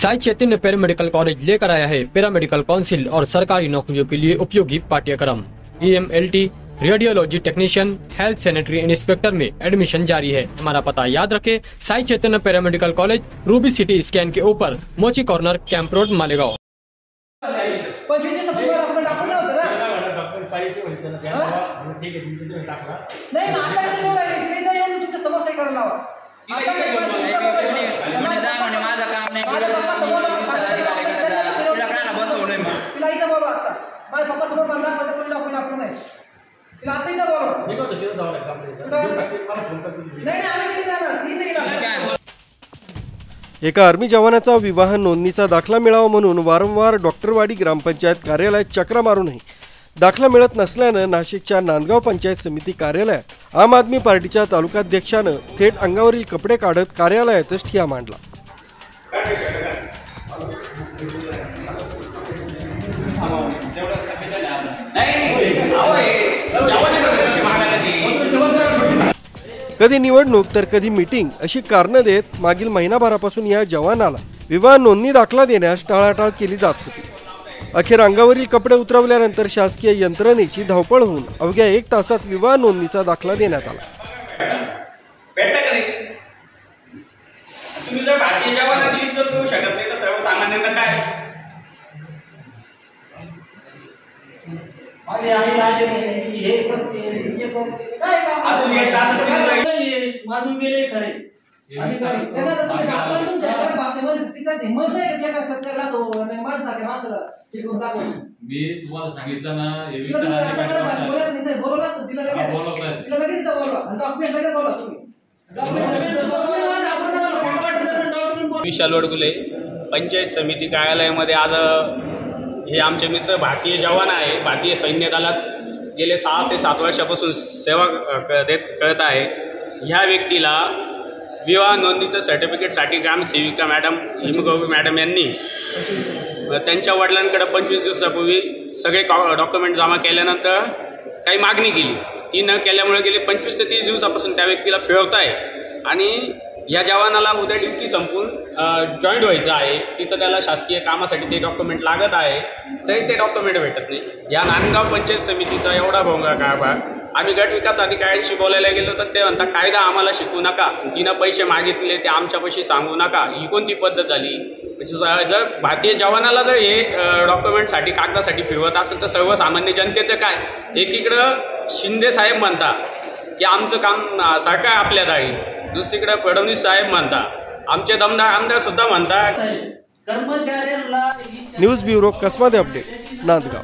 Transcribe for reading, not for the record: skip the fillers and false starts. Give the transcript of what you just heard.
Sai Chaitanya paramedical college लेकर आया है पैरामेडिकल काउंसिल और सरकारी नौकरियों के लिए उपयोगी पाठ्यक्रम। EMLT, radiology technician, health sanitary inspector में एडमिशन जारी है। हमारा पता याद रखे, Sai Chaitanya paramedical college, Ruby city scan के ऊपर, Mochi corner, camp road, Malegaon. एका आर्मी जवानाचा विवाह नोंदणीचा दाखला मिळावा म्हणून वारंवार डॉक्टरवाडी ग्रामपंचायत कार्यालयात चक्रा मारूनही दाखला मिळत नसल्यानं नाशिकच्या नांदगाव पंचायत समिती कार्यालयात आम आदमी पार्टीच्या तालुकाध्यक्षानं थेट अंगावरील कपडे काढत कार्यालयातच ठिय्या मांडला। कधी निवडणूक तर कधी मीटिंग अशी कारणं देत मागील महिनाभरापासून या जवानाला विवाह नोंदणी दाखला देण्यास टाळाटाळ केली जात होती। अखेर अंगावरील कपडे उतरवल्यानंतर शासकीय यंत्रणेची धावपळ होऊन अवघ्या 1 तासात विवाह नोंदणीचा दाखला देण्यात आला। तुम्ही जर भारतीय जवानाची इज्जत करू शकत नाही तर सर्वसामान्यांना काय? मारून गेले खरे आणि त्यांना तुम्ही दाखला तुमच्या भाषेमध्ये तिचा हिम्मत नाही का त्या सत्याला तो माझ्यासारख्या माणसाला हे करून दाखव। मी तुम्हाला सांगितलं ना बोलवलं असतं तिला लगेच बोलवा आणि डॉक्युमेंट लगेच बोलवा तुम्ही। विशाल वडगुले पंचायत समिती कार्यालयामध्ये आज हे आमचे मित्र भारतीय जवान आहे, भारतीय सैन्य दलात गेले 6 ते 7 वर्षापासून सेवा करत आहे। ह्या व्यक्तीला विवाह नोंदणीचं सर्टिफिकेटसाठी ग्रामसेविका मॅडम हिमगौरी मॅडम यांनी त्यांच्या वडिलांकडे 25 दिवसापूर्वी सगळे डॉक्युमेंट जमा केल्यानंतर काही मागणी केली। ती न केल्यामुळे गेले 25 ते 30 दिवसापासून त्या व्यक्तीला फिरवत आहे आणि या जवानाला उद्या ड्युटी संपून जॉईंट व्हायचं आहे। तिथं त्याला शासकीय कामासाठी ते डॉक्युमेंट लागत आहे, तरी ते डॉक्युमेंट भेटत नाही। या नांदगाव पंचायत समितीचा एवढा भोंगा कारभार। आम्ही गट विकास अधिकाऱ्यांशी बोलायला गेलो तर ते म्हणतात कायदा आम्हाला शिकवू नका, तिनं पैसे मागितले ते आमच्यापाशी सांगू नका। ही कोणती पद्धत झाली? जर भारतीय जवानाला जर हे डॉक्युमेंटसाठी कागदासाठी फिरवत असेल तर सर्वसामान्य जनतेचं काय? एकीकडं शिंदे साहेब म्हणतात की आमचं काम सरकार आपल्या दारी, दुसरीकडे फडणवीस साहेब म्हणतात, आमचे दमदार आमदार सुद्धा म्हणतात। News bureau Kasmade update Nandgaon.